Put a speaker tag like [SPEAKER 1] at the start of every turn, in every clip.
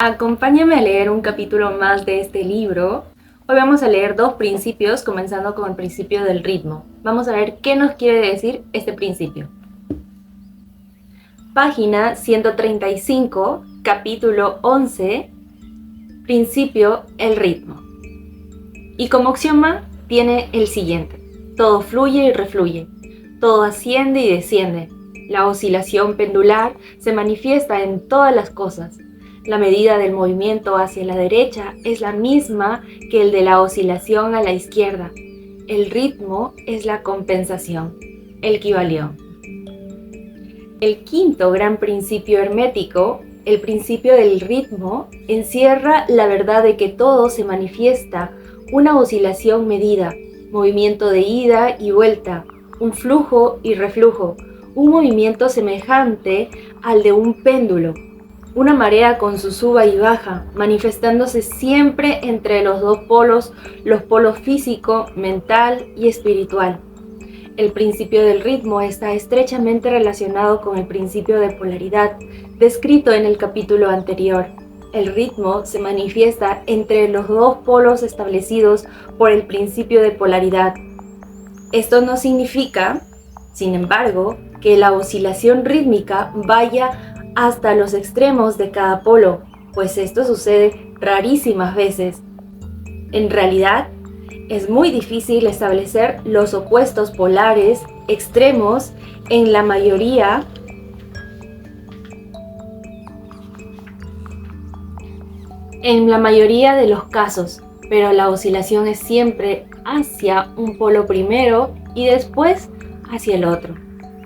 [SPEAKER 1] Acompáñame a leer un capítulo más de este libro. Hoy vamos a leer 2 principios, comenzando con el principio del ritmo. Vamos a ver qué nos quiere decir este principio. Página 135, capítulo 11, principio el ritmo. Y como axioma tiene el siguiente: todo fluye y refluye, todo asciende y desciende. La oscilación pendular se manifiesta en todas las cosas. La medida del movimiento hacia la derecha es la misma que el de la oscilación a la izquierda. El ritmo es la compensación, el Kybalión. El quinto gran principio hermético, el principio del ritmo, encierra la verdad de que todo se manifiesta, una oscilación medida, movimiento de ida y vuelta, un flujo y reflujo, un movimiento semejante al de un péndulo, una marea con su suba y baja, manifestándose siempre entre los dos polos físico, mental y espiritual. El principio del ritmo está estrechamente relacionado con el principio de polaridad, descrito en el capítulo anterior. El ritmo se manifiesta entre los dos polos establecidos por el principio de polaridad. Esto no significa, sin embargo, que la oscilación rítmica vaya hasta los extremos de cada polo, pues esto sucede rarísimas veces. En realidad, es muy difícil establecer los opuestos polares extremos en la mayoría de los casos, pero la oscilación es siempre hacia un polo primero y después hacia el otro.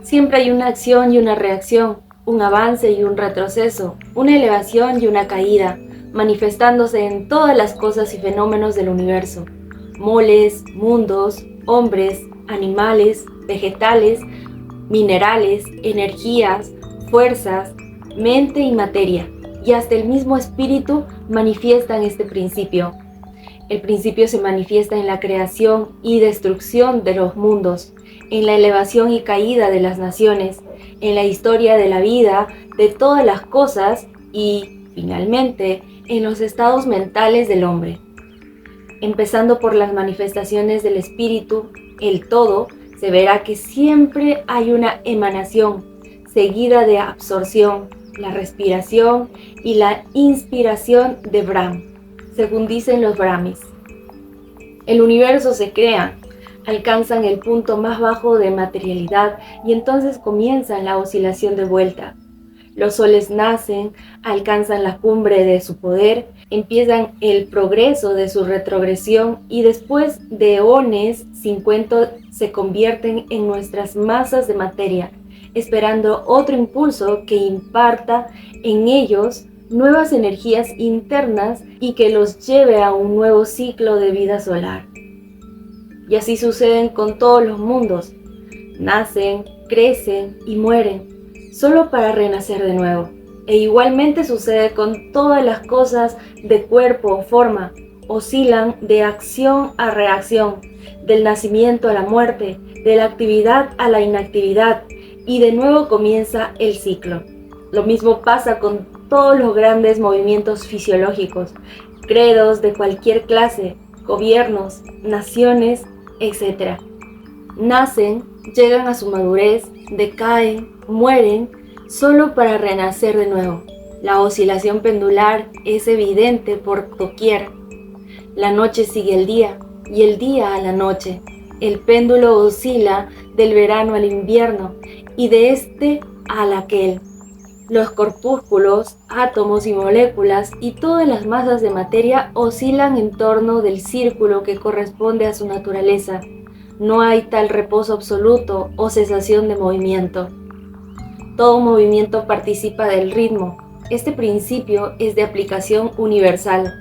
[SPEAKER 1] Siempre hay una acción y una reacción, un avance y un retroceso, una elevación y una caída, manifestándose en todas las cosas y fenómenos del universo. Moles, mundos, hombres, animales, vegetales, minerales, energías, fuerzas, mente y materia, y hasta el mismo espíritu manifiestan este principio. El principio se manifiesta en la creación y destrucción de los mundos, en la elevación y caída de las naciones, en la historia de la vida de todas las cosas y, finalmente, en los estados mentales del hombre. Empezando por las manifestaciones del espíritu, el todo, se verá que siempre hay una emanación, seguida de absorción, la respiración y la inspiración de Brahm, según dicen los Brahmis. El universo se crea, alcanzan el punto más bajo de materialidad y entonces comienza la oscilación de vuelta. Los soles nacen, alcanzan la cumbre de su poder, empiezan el progreso de su retrogresión y después de eones sin cuento se convierten en nuestras masas de materia, esperando otro impulso que imparta en ellos nuevas energías internas y que los lleve a un nuevo ciclo de vida solar. Y así suceden con todos los mundos. Nacen, crecen y mueren, solo para renacer de nuevo. E igualmente sucede con todas las cosas de cuerpo o forma. Oscilan de acción a reacción, del nacimiento a la muerte, de la actividad a la inactividad, y de nuevo comienza el ciclo. Lo mismo pasa con todos los grandes movimientos fisiológicos, credos de cualquier clase, gobiernos, naciones, etc. Nacen, llegan a su madurez, decaen, mueren, solo para renacer de nuevo. La oscilación pendular es evidente por doquier. La noche sigue el día y el día a la noche. El péndulo oscila del verano al invierno y de este al aquel. Los corpúsculos, átomos y moléculas y todas las masas de materia oscilan en torno del círculo que corresponde a su naturaleza. No hay tal reposo absoluto o cesación de movimiento. Todo movimiento participa del ritmo. Este principio es de aplicación universal.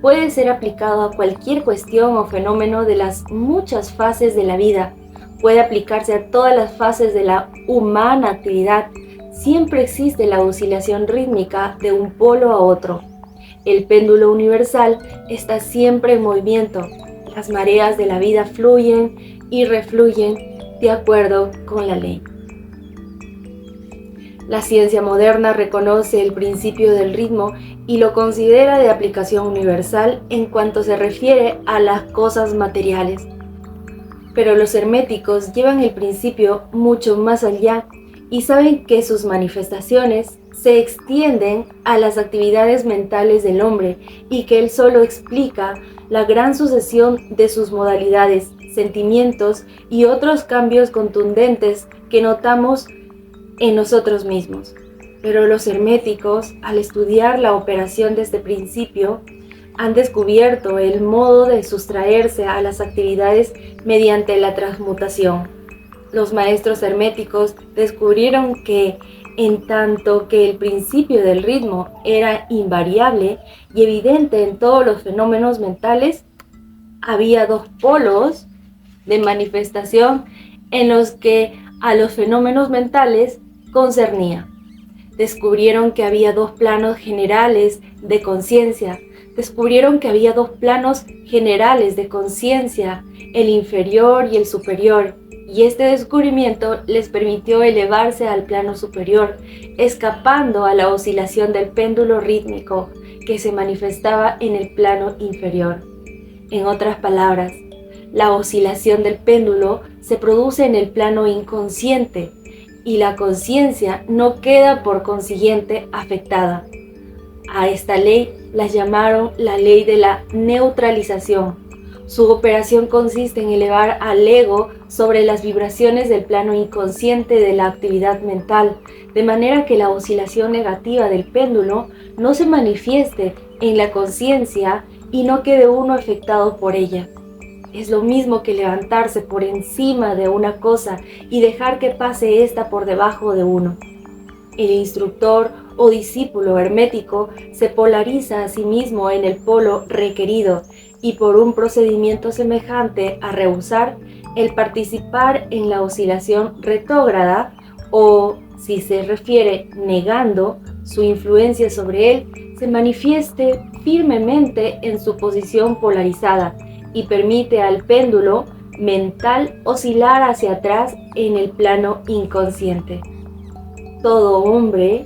[SPEAKER 1] Puede ser aplicado a cualquier cuestión o fenómeno de las muchas fases de la vida. Puede aplicarse a todas las fases de la humana actividad. Siempre existe la oscilación rítmica de un polo a otro. El péndulo universal está siempre en movimiento. Las mareas de la vida fluyen y refluyen de acuerdo con la ley. La ciencia moderna reconoce el principio del ritmo y lo considera de aplicación universal en cuanto se refiere a las cosas materiales. Pero los herméticos llevan el principio mucho más allá y saben que sus manifestaciones se extienden a las actividades mentales del hombre y que él solo explica la gran sucesión de sus modalidades, sentimientos y otros cambios contundentes que notamos en nosotros mismos. Pero los herméticos, al estudiar la operación de este principio, han descubierto el modo de sustraerse a las actividades mediante la transmutación. Los maestros herméticos descubrieron que, en tanto que el principio del ritmo era invariable y evidente en todos los fenómenos mentales, había dos polos de manifestación en los que a los fenómenos mentales concernía. Descubrieron que había dos planos generales de conciencia. Descubrieron que había dos planos generales de conciencia, el inferior y el superior, y este descubrimiento les permitió elevarse al plano superior, escapando a la oscilación del péndulo rítmico que se manifestaba en el plano inferior. En otras palabras, la oscilación del péndulo se produce en el plano inconsciente y la conciencia no queda por consiguiente afectada. A esta ley la llamaron la ley de la neutralización. Su operación consiste en elevar al ego sobre las vibraciones del plano inconsciente de la actividad mental, de manera que la oscilación negativa del péndulo no se manifieste en la conciencia y no quede uno afectado por ella. Es lo mismo que levantarse por encima de una cosa y dejar que pase ésta por debajo de uno. El instructor o discípulo hermético se polariza a sí mismo en el polo requerido y por un procedimiento semejante a rehusar el participar en la oscilación retrógrada o, si se refiere negando su influencia sobre él, se manifieste firmemente en su posición polarizada y permite al péndulo mental oscilar hacia atrás en el plano inconsciente. Todo hombre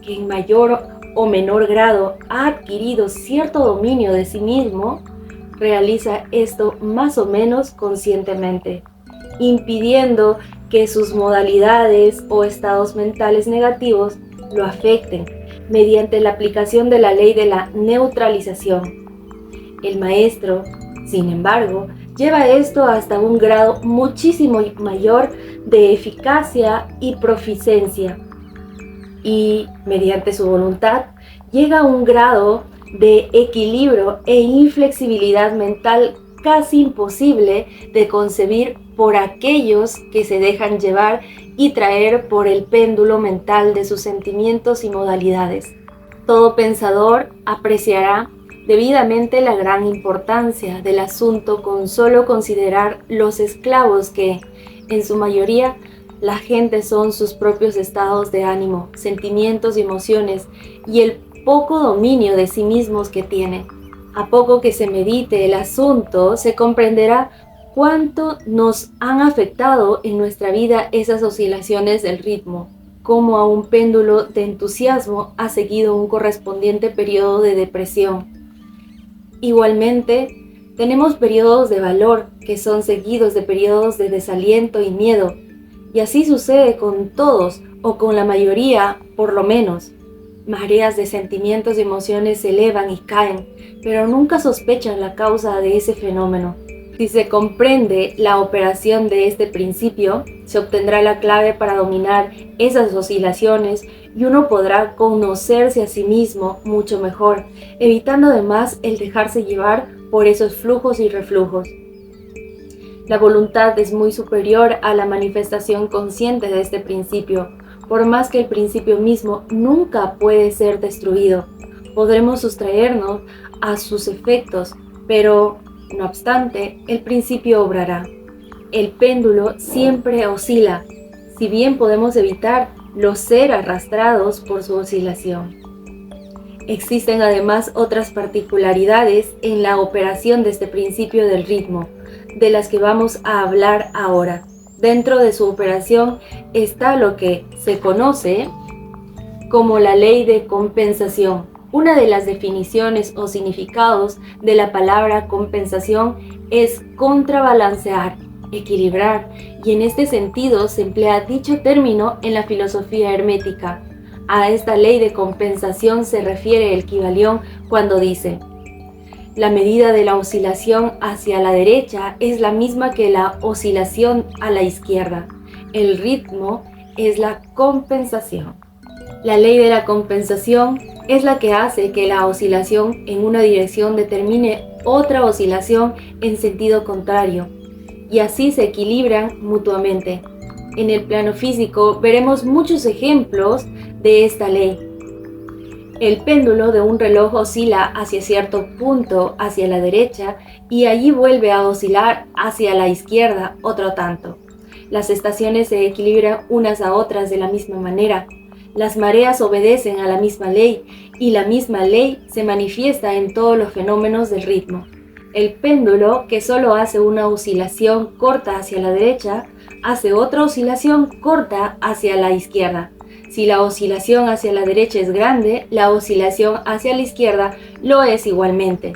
[SPEAKER 1] que en mayor o menor grado ha adquirido cierto dominio de sí mismo realiza esto más o menos conscientemente, impidiendo que sus modalidades o estados mentales negativos lo afecten mediante la aplicación de la ley de la neutralización. El maestro, sin embargo, lleva esto hasta un grado muchísimo mayor de eficacia y proficiencia y, mediante su voluntad, llega a un grado de equilibrio e inflexibilidad mental casi imposible de concebir por aquellos que se dejan llevar y traer por el péndulo mental de sus sentimientos y modalidades. Todo pensador apreciará debidamente la gran importancia del asunto con solo considerar los esclavos que, en su mayoría, la gente son sus propios estados de ánimo, sentimientos y emociones y el poco dominio de sí mismos que tienen. A poco que se medite el asunto, se comprenderá cuánto nos han afectado en nuestra vida esas oscilaciones del ritmo, cómo a un péndulo de entusiasmo ha seguido un correspondiente periodo de depresión. Igualmente, tenemos periodos de valor que son seguidos de periodos de desaliento y miedo, y así sucede con todos o con la mayoría, por lo menos. Mareas de sentimientos y emociones se elevan y caen, pero nunca sospechan la causa de ese fenómeno. Si se comprende la operación de este principio, se obtendrá la clave para dominar esas oscilaciones y uno podrá conocerse a sí mismo mucho mejor, evitando además el dejarse llevar por esos flujos y reflujos. La voluntad es muy superior a la manifestación consciente de este principio, por más que el principio mismo nunca puede ser destruido. Podremos sustraernos a sus efectos, pero, no obstante, el principio obrará. El péndulo siempre oscila, si bien podemos evitar los ser arrastrados por su oscilación. Existen además otras particularidades en la operación de este principio del ritmo, de las que vamos a hablar ahora. Dentro de su operación está lo que se conoce como la ley de compensación. Una de las definiciones o significados de la palabra compensación es contrabalancear, equilibrar, y en este sentido se emplea dicho término en la filosofía hermética. A esta ley de compensación se refiere el Kybalión cuando dice: la medida de la oscilación hacia la derecha es la misma que la oscilación a la izquierda. El ritmo es la compensación. La ley de la compensación es la que hace que la oscilación en una dirección determine otra oscilación en sentido contrario, y así se equilibran mutuamente. En el plano físico veremos muchos ejemplos de esta ley. El péndulo de un reloj oscila hacia cierto punto hacia la derecha y allí vuelve a oscilar hacia la izquierda otro tanto. Las estaciones se equilibran unas a otras de la misma manera. Las mareas obedecen a la misma ley y la misma ley se manifiesta en todos los fenómenos del ritmo. El péndulo, que solo hace una oscilación corta hacia la derecha, hace otra oscilación corta hacia la izquierda. Si la oscilación hacia la derecha es grande, la oscilación hacia la izquierda lo es igualmente.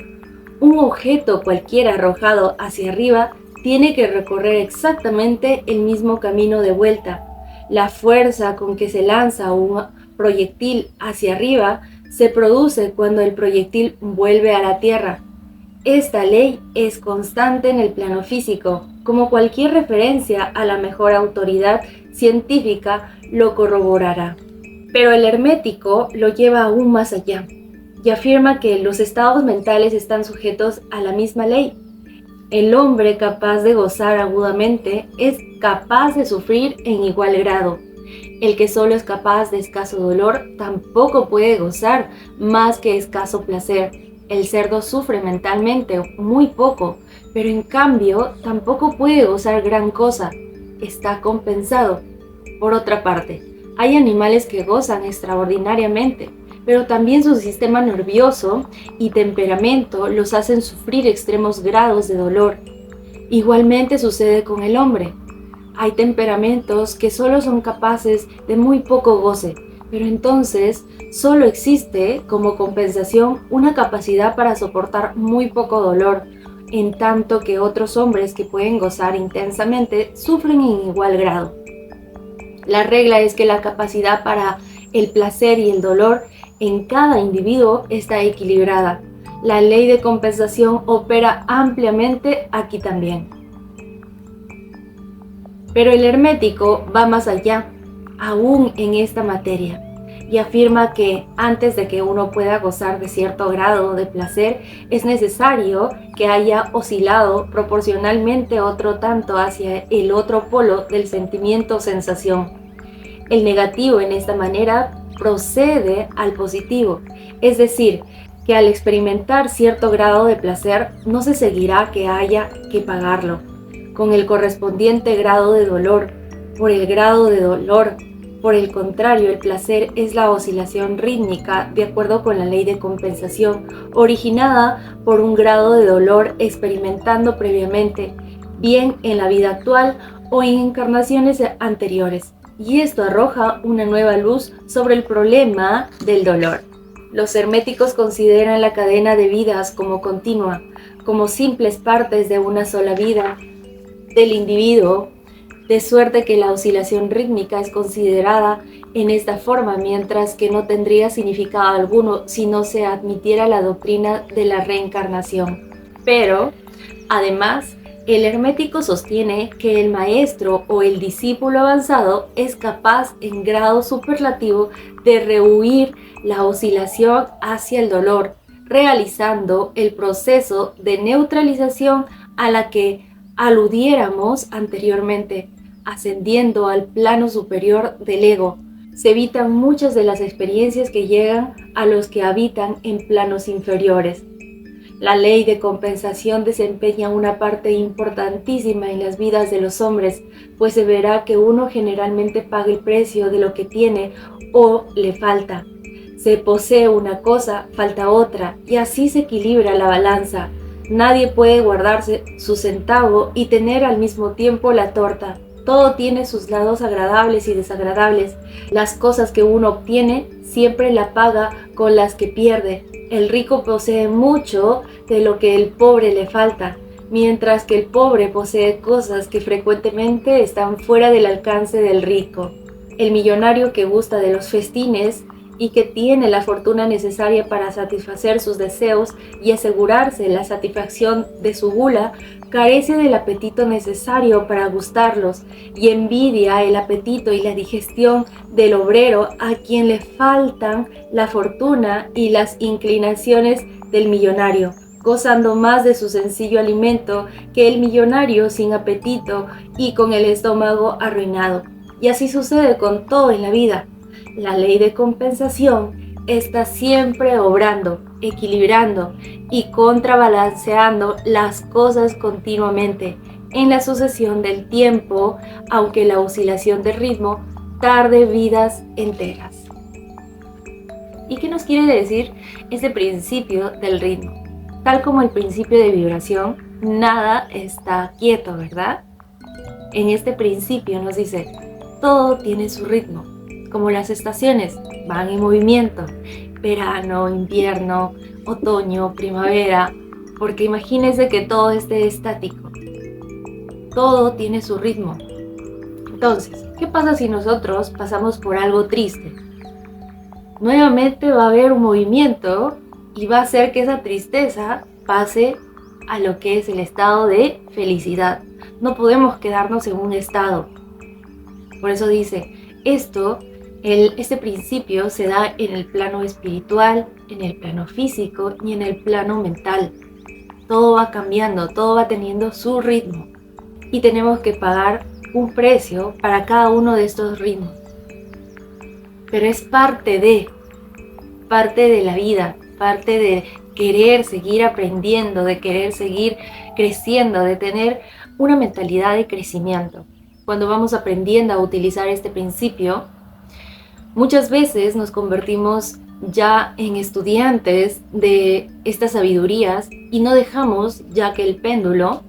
[SPEAKER 1] Un objeto cualquiera arrojado hacia arriba tiene que recorrer exactamente el mismo camino de vuelta. La fuerza con que se lanza un proyectil hacia arriba se produce cuando el proyectil vuelve a la Tierra. Esta ley es constante en el plano físico, como cualquier referencia a la mejor autoridad científica lo corroborará. Pero el hermético lo lleva aún más allá y afirma que los estados mentales están sujetos a la misma ley. El hombre capaz de gozar agudamente es capaz de sufrir en igual grado. El que solo es capaz de escaso dolor tampoco puede gozar más que escaso placer. El cerdo sufre mentalmente muy poco, pero en cambio tampoco puede gozar gran cosa. Está compensado. Por otra parte, hay animales que gozan extraordinariamente, pero también su sistema nervioso y temperamento los hacen sufrir extremos grados de dolor. Igualmente sucede con el hombre. Hay temperamentos que solo son capaces de muy poco goce, pero entonces solo existe como compensación una capacidad para soportar muy poco dolor, en tanto que otros hombres que pueden gozar intensamente sufren en igual grado. La regla es que la capacidad para el placer y el dolor en cada individuo está equilibrada. La ley de compensación opera ampliamente aquí también. Pero el hermético va más allá, aún en esta materia, y afirma que antes de que uno pueda gozar de cierto grado de placer, es necesario que haya oscilado proporcionalmente otro tanto hacia el otro polo del sentimiento o sensación. El negativo en esta manera procede al positivo, es decir, que al experimentar cierto grado de placer no se seguirá que haya que pagarlo, con el correspondiente grado de dolor, por el grado de dolor. Por el contrario, el placer es la oscilación rítmica de acuerdo con la ley de compensación, originada por un grado de dolor experimentando previamente, bien en la vida actual o en encarnaciones anteriores. Y esto arroja una nueva luz sobre el problema del dolor. Los herméticos consideran la cadena de vidas como continua, como simples partes de una sola vida del individuo, de suerte que la oscilación rítmica es considerada en esta forma, mientras que no tendría significado alguno si no se admitiera la doctrina de la reencarnación. Pero, además, el hermético sostiene que el maestro o el discípulo avanzado es capaz en grado superlativo de rehuir la oscilación hacia el dolor, realizando el proceso de neutralización a la que aludiéramos anteriormente, ascendiendo al plano superior del ego. Se evitan muchas de las experiencias que llegan a los que habitan en planos inferiores. La ley de compensación desempeña una parte importantísima en las vidas de los hombres, pues se verá que uno generalmente paga el precio de lo que tiene o le falta. Se posee una cosa, falta otra, y así se equilibra la balanza. Nadie puede guardarse su centavo y tener al mismo tiempo la torta. Todo tiene sus lados agradables y desagradables. Las cosas que uno obtiene siempre la paga con las que pierde. El rico posee mucho de lo que el pobre le falta, mientras que el pobre posee cosas que frecuentemente están fuera del alcance del rico. El millonario que gusta de los festines y que tiene la fortuna necesaria para satisfacer sus deseos y asegurarse la satisfacción de su gula, carece del apetito necesario para gustarlos y envidia el apetito y la digestión del obrero a quien le faltan la fortuna y las inclinaciones del millonario, gozando más de su sencillo alimento que el millonario sin apetito y con el estómago arruinado. Y así sucede con todo en la vida. La ley de compensación está siempre obrando, equilibrando y contrabalanceando las cosas continuamente en la sucesión del tiempo, aunque la oscilación del ritmo tarde vidas enteras. ¿Y qué nos quiere decir ese principio del ritmo? Tal como el principio de vibración, nada está quieto, ¿verdad? En este principio nos dice, todo tiene su ritmo. Como las estaciones van en movimiento, verano, invierno, otoño, primavera, porque imagínense que todo esté estático. Todo tiene su ritmo. Entonces, ¿qué pasa si nosotros pasamos por algo triste? Nuevamente va a haber un movimiento y va a hacer que esa tristeza pase a lo que es el estado de felicidad. No podemos quedarnos en un estado. Por eso dice, este principio se da en el plano espiritual, en el plano físico y en el plano mental. Todo va cambiando, todo va teniendo su ritmo. Y tenemos que pagar un precio para cada uno de estos ritmos. Pero es parte de la vida, parte de querer seguir aprendiendo, de querer seguir creciendo, de tener una mentalidad de crecimiento. Cuando vamos aprendiendo a utilizar este principio, muchas veces nos convertimos ya en estudiantes de estas sabidurías y no dejamos ya que el péndulo,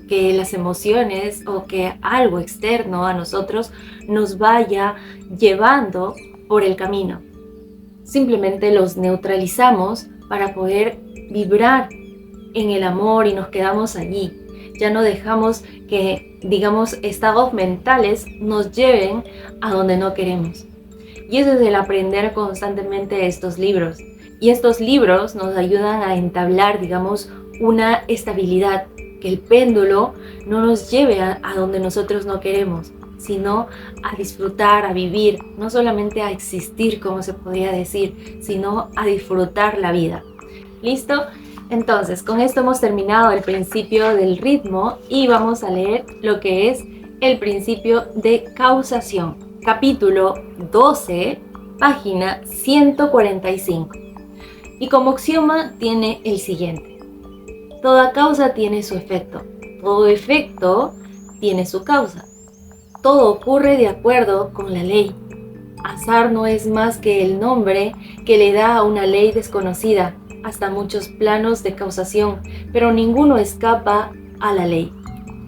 [SPEAKER 1] que las emociones o que algo externo a nosotros nos vaya llevando por el camino. Simplemente los neutralizamos para poder vibrar en el amor y nos quedamos allí. Ya no dejamos que, estados mentales nos lleven a donde no queremos. Y eso es el aprender constantemente estos libros. Y estos libros nos ayudan a entablar, una estabilidad, que el péndulo no nos lleve a donde nosotros no queremos, sino a disfrutar, a vivir, no solamente a existir, como se podría decir, sino a disfrutar la vida. ¿Listo? Entonces, con esto hemos terminado el principio del ritmo y vamos a leer lo que es el principio de causación. Capítulo 12, página 145. Y como axioma tiene el siguiente. Toda causa tiene su efecto. Todo efecto tiene su causa. Todo ocurre de acuerdo con la ley. Azar no es más que el nombre que le da a una ley desconocida, hasta muchos planos de causación, pero ninguno escapa a la ley.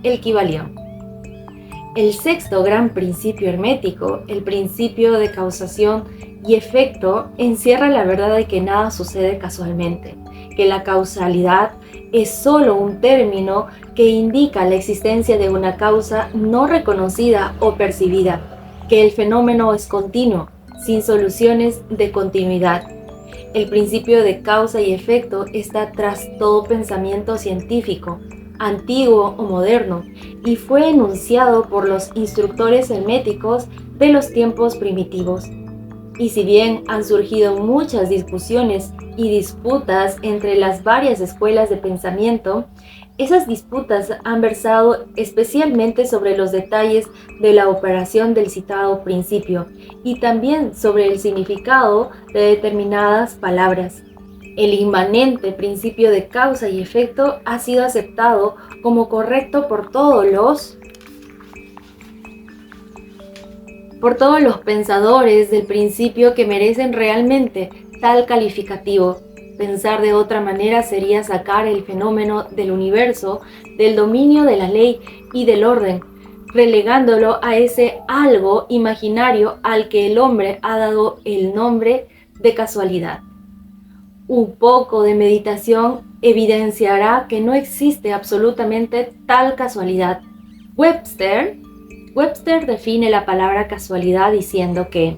[SPEAKER 1] El Kybalión. El sexto gran principio hermético, el principio de causación y efecto, encierra la verdad de que nada sucede casualmente, que la causalidad es solo un término que indica la existencia de una causa no reconocida o percibida, que el fenómeno es continuo, sin soluciones de continuidad. El principio de causa y efecto está tras todo pensamiento científico, antiguo o moderno, y fue enunciado por los instructores herméticos de los tiempos primitivos. Y si bien han surgido muchas discusiones y disputas entre las varias escuelas de pensamiento, esas disputas han versado especialmente sobre los detalles de la operación del citado principio y también sobre el significado de determinadas palabras. El inmanente principio de causa y efecto ha sido aceptado como correcto por todos los pensadores del principio que merecen realmente tal calificativo. Pensar de otra manera sería sacar el fenómeno del universo del dominio de la ley y del orden, relegándolo a ese algo imaginario al que el hombre ha dado el nombre de casualidad. Un poco de meditación evidenciará que no existe absolutamente tal casualidad. Webster define la palabra casualidad diciendo que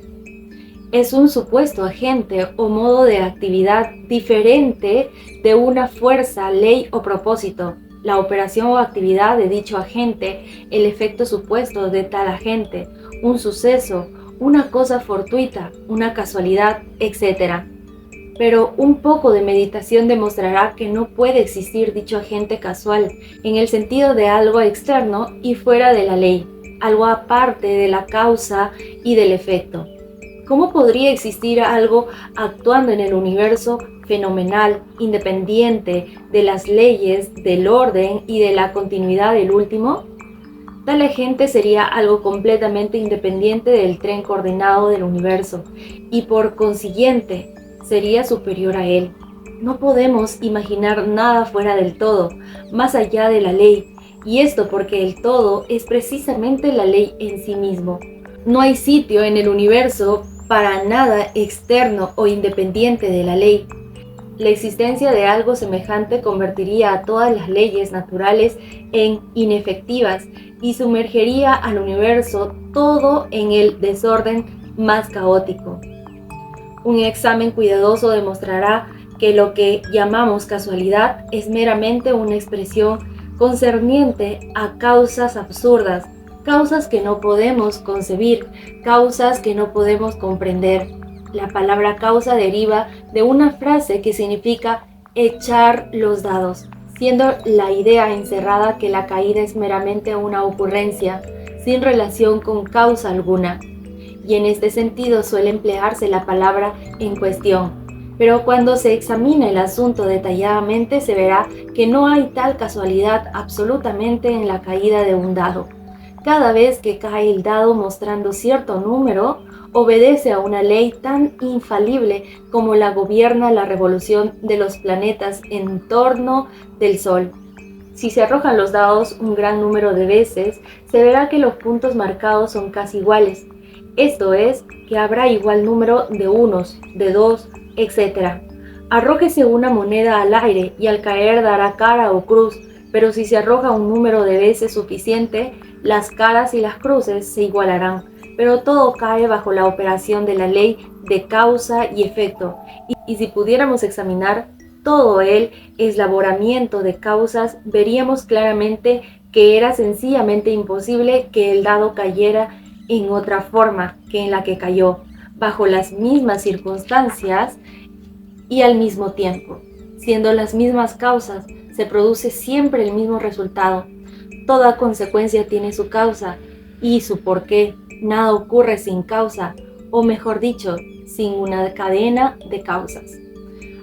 [SPEAKER 1] es un supuesto agente o modo de actividad diferente de una fuerza, ley o propósito, la operación o actividad de dicho agente, el efecto supuesto de tal agente, un suceso, una cosa fortuita, una casualidad, etc. Pero un poco de meditación demostrará que no puede existir dicho agente casual en el sentido de algo externo y fuera de la ley, algo aparte de la causa y del efecto. ¿Cómo podría existir algo actuando en el universo fenomenal, independiente de las leyes, del orden y de la continuidad del último? Tal agente sería algo completamente independiente del tren coordenado del universo y por consiguiente sería superior a él. No podemos imaginar nada fuera del todo, más allá de la ley, y esto porque el todo es precisamente la ley en sí mismo. No hay sitio en el universo para nada externo o independiente de la ley. La existencia de algo semejante convertiría a todas las leyes naturales en inefectivas y sumergería al universo todo en el desorden más caótico. Un examen cuidadoso demostrará que lo que llamamos casualidad es meramente una expresión concerniente a causas absurdas, causas que no podemos concebir, causas que no podemos comprender. La palabra causa deriva de una frase que significa echar los dados, siendo la idea encerrada que la caída es meramente una ocurrencia, sin relación con causa alguna. Y en este sentido suele emplearse la palabra en cuestión. Pero cuando se examina el asunto detalladamente se verá que no hay tal casualidad absolutamente en la caída de un dado. Cada vez que cae el dado mostrando cierto número, obedece a una ley tan infalible como la gobierna la revolución de los planetas en torno del Sol. Si se arrojan los dados un gran número de veces, se verá que los puntos marcados son casi iguales. Esto es, que habrá igual número de unos, de dos, etc. Arrójese una moneda al aire y al caer dará cara o cruz, pero si se arroja un número de veces suficiente, las caras y las cruces se igualarán, pero todo cae bajo la operación de la ley de causa y efecto, y si pudiéramos examinar todo el eslaboramiento de causas, veríamos claramente que era sencillamente imposible que el dado cayera en otra forma que en la que cayó, bajo las mismas circunstancias y al mismo tiempo. Siendo las mismas causas, se produce siempre el mismo resultado. Toda consecuencia tiene su causa y su porqué. Nada ocurre sin causa, o mejor dicho, sin una cadena de causas.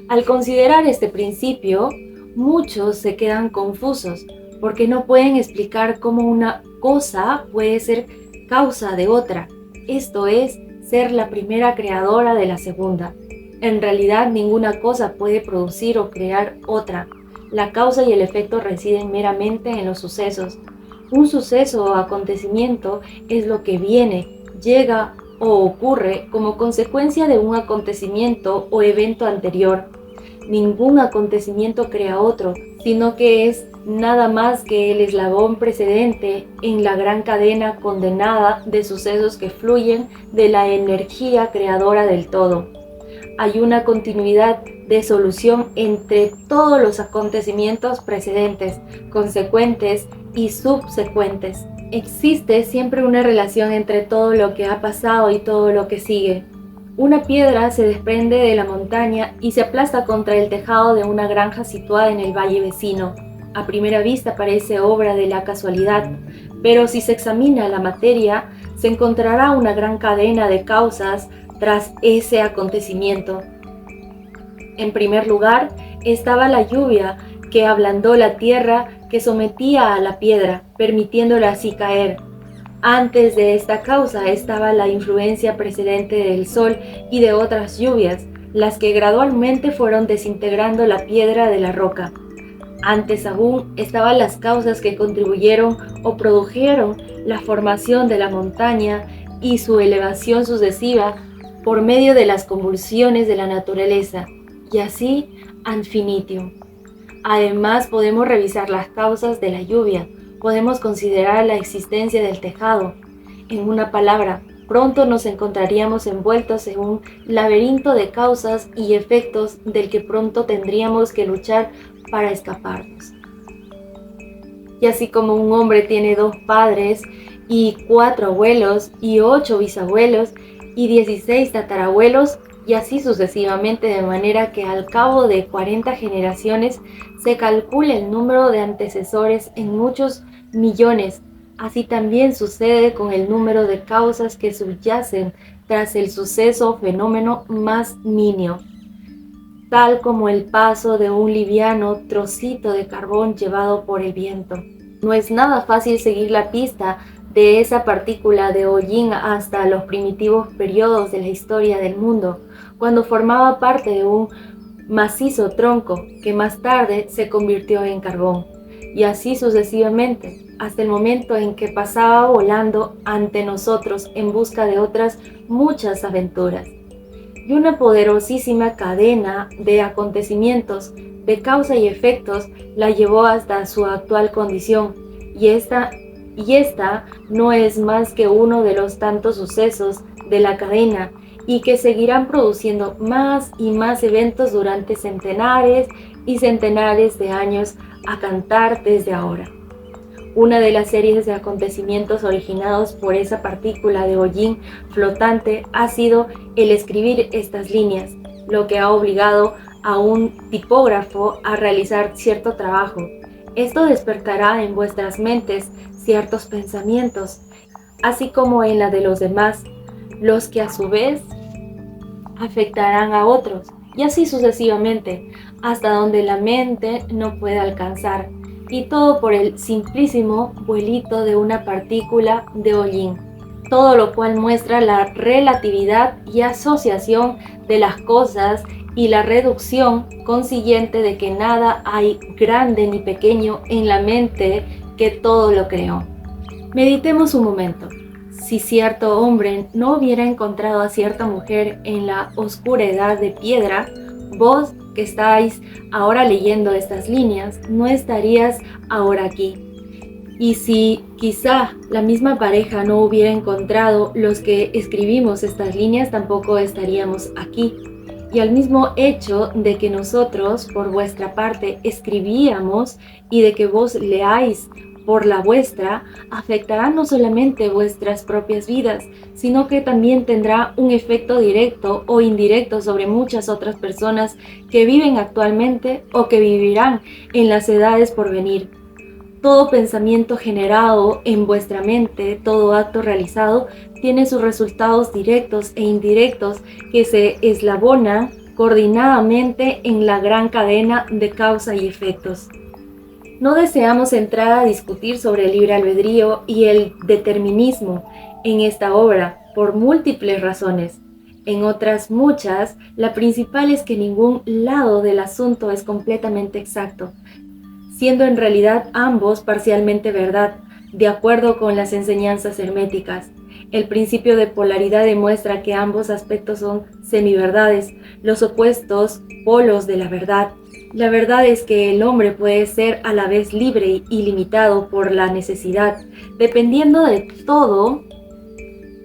[SPEAKER 1] Al considerar este principio, muchos se quedan confusos porque no pueden explicar cómo una cosa puede ser causa de otra, esto es, ser la primera creadora de la segunda. En realidad, ninguna cosa puede producir o crear otra. La causa y el efecto residen meramente en los sucesos. Un suceso o acontecimiento es lo que viene, llega o ocurre como consecuencia de un acontecimiento o evento anterior. Ningún acontecimiento crea otro, sino que es nada más que el eslabón precedente en la gran cadena condenada de sucesos que fluyen de la energía creadora del todo. Hay una continuidad de solución entre todos los acontecimientos precedentes, consecuentes y subsecuentes. Existe siempre una relación entre todo lo que ha pasado y todo lo que sigue. Una piedra se desprende de la montaña y se aplasta contra el tejado de una granja situada en el valle vecino. A primera vista parece obra de la casualidad, pero si se examina la materia, se encontrará una gran cadena de causas tras ese acontecimiento. En primer lugar, estaba la lluvia que ablandó la tierra que sometía a la piedra, permitiéndola así caer. Antes de esta causa estaba la influencia precedente del sol y de otras lluvias, las que gradualmente fueron desintegrando la piedra de la roca. Antes aún estaban las causas que contribuyeron o produjeron la formación de la montaña y su elevación sucesiva por medio de las convulsiones de la naturaleza, y así ad infinitum. Además, podemos revisar las causas de la lluvia, podemos considerar la existencia del tejado. En una palabra, pronto nos encontraríamos envueltos en un laberinto de causas y efectos del que pronto tendríamos que luchar para escaparnos. Y así como un hombre tiene 2 padres y 4 abuelos y 8 bisabuelos y 16 tatarabuelos, y así sucesivamente, de manera que al cabo de 40 generaciones se calcula el número de antecesores en muchos millones. Así también sucede con el número de causas que subyacen tras el suceso o fenómeno más nimio, tal como el paso de un liviano trocito de carbón llevado por el viento. No es nada fácil seguir la pista de esa partícula de hollín hasta los primitivos periodos de la historia del mundo, cuando formaba parte de un macizo tronco que más tarde se convirtió en carbón, y así sucesivamente, hasta el momento en que pasaba volando ante nosotros en busca de otras muchas aventuras. Y una poderosísima cadena de acontecimientos, de causa y efectos, la llevó hasta su actual condición, y esta no es más que uno de los tantos sucesos de la cadena, y que seguirán produciendo más y más eventos durante centenares y centenares de años a cantar desde ahora. Una de las series de acontecimientos originados por esa partícula de hollín flotante ha sido el escribir estas líneas, lo que ha obligado a un tipógrafo a realizar cierto trabajo. Esto despertará en vuestras mentes ciertos pensamientos, así como en la de los demás, los que a su vez afectarán a otros, y así sucesivamente, hasta donde la mente no puede alcanzar, y todo por el simplísimo vuelito de una partícula de hollín, todo lo cual muestra la relatividad y asociación de las cosas y la reducción consiguiente de que nada hay grande ni pequeño en la mente que todo lo creó. Meditemos un momento. Si cierto hombre no hubiera encontrado a cierta mujer en la oscura edad de piedra, vos que estáis ahora leyendo estas líneas, no estarías ahora aquí. Y si quizá la misma pareja no hubiera encontrado los que escribimos estas líneas, tampoco estaríamos aquí. Y al mismo hecho de que nosotros, por vuestra parte, escribíamos y de que vos leáis por la vuestra, afectará no solamente vuestras propias vidas, sino que también tendrá un efecto directo o indirecto sobre muchas otras personas que viven actualmente o que vivirán en las edades por venir. Todo pensamiento generado en vuestra mente, todo acto realizado, tiene sus resultados directos e indirectos que se eslabonan coordinadamente en la gran cadena de causa y efectos. No deseamos entrar a discutir sobre el libre albedrío y el determinismo en esta obra por múltiples razones. En otras muchas, la principal es que ningún lado del asunto es completamente exacto, siendo en realidad ambos parcialmente verdad, de acuerdo con las enseñanzas herméticas. El principio de polaridad demuestra que ambos aspectos son semiverdades, los opuestos polos de la verdad. La verdad es que el hombre puede ser a la vez libre y ilimitado por la necesidad, dependiendo de todo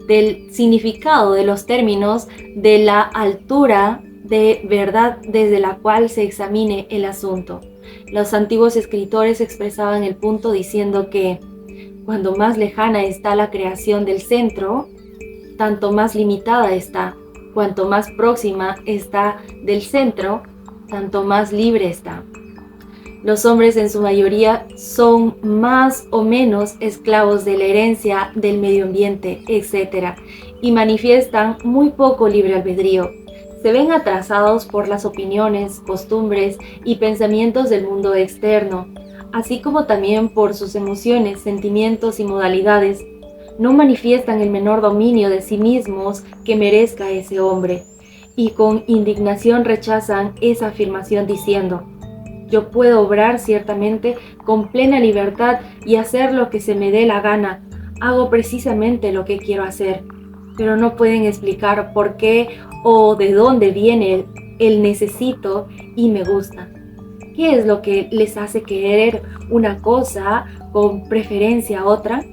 [SPEAKER 1] del significado de los términos, de la altura de verdad desde la cual se examine el asunto. Los antiguos escritores expresaban el punto diciendo que cuando más lejana está la creación del centro, tanto más limitada está. Cuanto más próxima está del centro, tanto más libre está. Los hombres en su mayoría son más o menos esclavos de la herencia, del medio ambiente, etc. y manifiestan muy poco libre albedrío. Se ven atrasados por las opiniones, costumbres y pensamientos del mundo externo, así como también por sus emociones, sentimientos y modalidades. No manifiestan el menor dominio de sí mismos que merezca ese hombre, y con indignación rechazan esa afirmación diciendo: Yo puedo obrar ciertamente con plena libertad y hacer lo que se me dé la gana. Hago precisamente lo que quiero hacer, pero no pueden explicar por qué o de dónde viene el necesito y me gusta. ¿Qué es lo que les hace querer una cosa con preferencia a otra?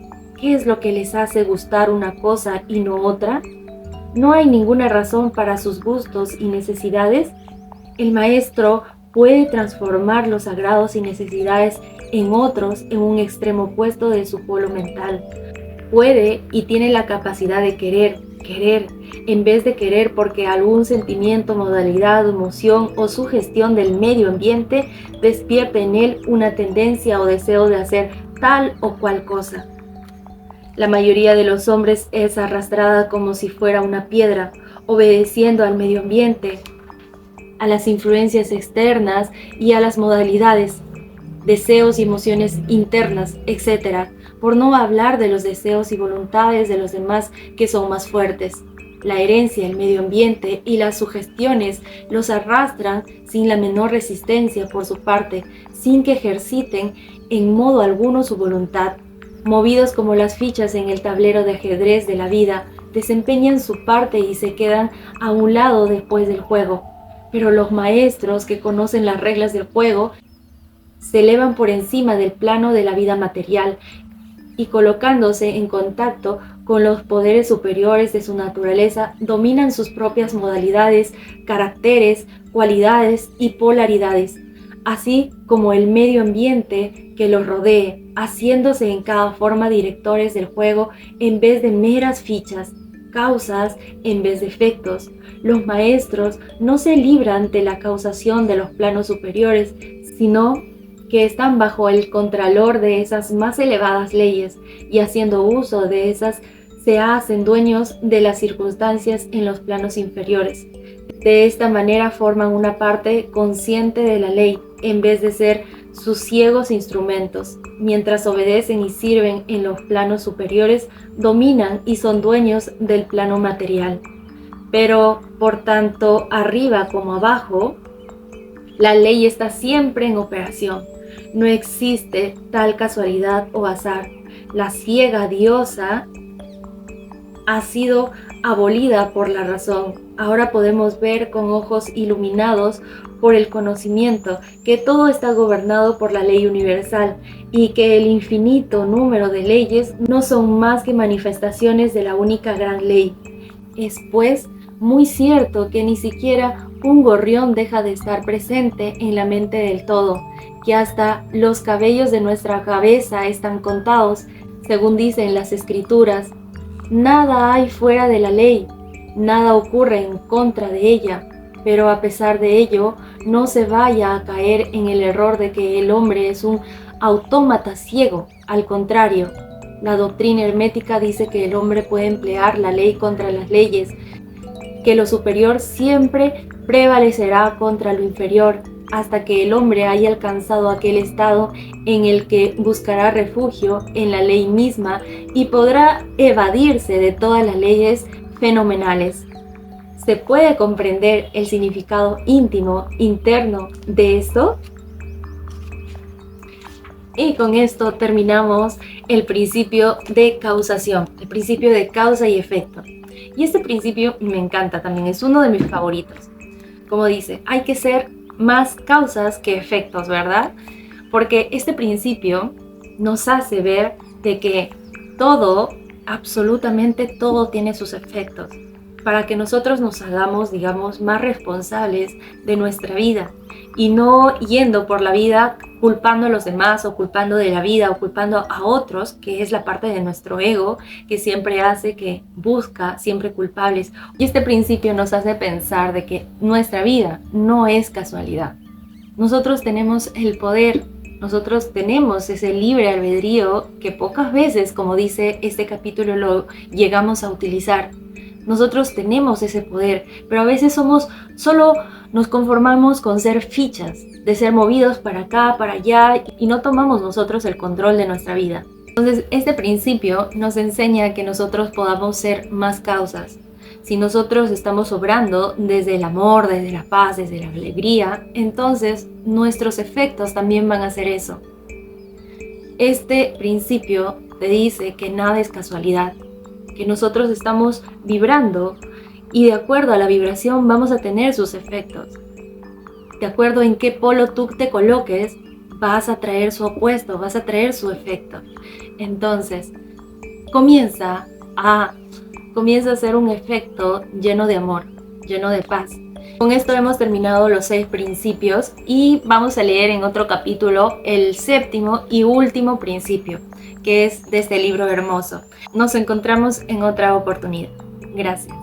[SPEAKER 1] ¿Qué es lo que les hace gustar una cosa y no otra? ¿No hay ninguna razón para sus gustos y necesidades? El maestro puede transformar los sagrados y necesidades en otros en un extremo opuesto de su polo mental. Puede y tiene la capacidad de querer, en vez de querer porque algún sentimiento, modalidad, emoción o sugestión del medio ambiente despierte en él una tendencia o deseo de hacer tal o cual cosa. La mayoría de los hombres es arrastrada como si fuera una piedra, obedeciendo al medio ambiente, a las influencias externas y a las modalidades, deseos y emociones internas, etc., por no hablar de los deseos y voluntades de los demás que son más fuertes. La herencia, el medio ambiente y las sugestiones los arrastran sin la menor resistencia por su parte, sin que ejerciten en modo alguno su voluntad. Movidos como las fichas en el tablero de ajedrez de la vida, desempeñan su parte y se quedan a un lado después del juego. Pero los maestros que conocen las reglas del juego se elevan por encima del plano de la vida material y colocándose en contacto con los poderes superiores de su naturaleza, dominan sus propias modalidades, caracteres, cualidades y polaridades, así como el medio ambiente que los rodee, haciéndose en cada forma directores del juego en vez de meras fichas, causas en vez de efectos. Los maestros no se libran de la causación de los planos superiores, sino que están bajo el contralor de esas más elevadas leyes y haciendo uso de esas se hacen dueños de las circunstancias en los planos inferiores. De esta manera forman una parte consciente de la ley en vez de ser sus ciegos instrumentos. Mientras obedecen y sirven en los planos superiores, dominan y son dueños del plano material. Pero, por tanto, arriba como abajo, la ley está siempre en operación. No existe tal casualidad o azar. La ciega diosa ha sido abolida por la razón. Ahora podemos ver con ojos iluminados por el conocimiento que todo está gobernado por la ley universal y que el infinito número de leyes no son más que manifestaciones de la única gran ley. Es pues muy cierto que ni siquiera un gorrión deja de estar presente en la mente del todo, que hasta los cabellos de nuestra cabeza están contados, según dicen las escrituras. Nada hay fuera de la ley, nada ocurre en contra de ella, pero a pesar de ello, no se vaya a caer en el error de que el hombre es un autómata ciego. Al contrario, la doctrina hermética dice que el hombre puede emplear la ley contra las leyes, que lo superior siempre prevalecerá contra lo inferior, hasta que el hombre haya alcanzado aquel estado en el que buscará refugio en la ley misma y podrá evadirse de todas las leyes fenomenales. ¿Se puede comprender el significado íntimo, interno de esto? Y con esto terminamos el principio de causación, el principio de causa y efecto. Y este principio me encanta también, es uno de mis favoritos. Como dice, hay que ser más causas que efectos, ¿verdad? Porque este principio nos hace ver de que todo, absolutamente todo tiene sus efectos, para que nosotros nos hagamos, digamos, más responsables de nuestra vida y no yendo por la vida culpando a los demás o culpando de la vida o culpando a otros, que es la parte de nuestro ego que siempre hace, que busca siempre culpables. Y este principio nos hace pensar de que nuestra vida no es casualidad. Nosotros tenemos el poder, nosotros tenemos ese libre albedrío que pocas veces, como dice este capítulo, lo llegamos a utilizar. Nosotros tenemos ese poder, pero a veces solo nos conformamos con ser fichas, de ser movidos para acá, para allá, y no tomamos nosotros el control de nuestra vida. Entonces, este principio nos enseña que nosotros podamos ser más causas. Si nosotros estamos obrando desde el amor, desde la paz, desde la alegría, entonces nuestros efectos también van a ser eso. Este principio te dice que nada es casualidad, que nosotros estamos vibrando y de acuerdo a la vibración vamos a tener sus efectos. De acuerdo en qué polo tú te coloques, vas a traer su opuesto, vas a traer su efecto. Entonces, comienza a hacer un efecto lleno de amor, lleno de paz. Con esto hemos terminado los 6 principios y vamos a leer en otro capítulo el 7º y último principio, que es de este libro hermoso. Nos encontramos en otra oportunidad. Gracias.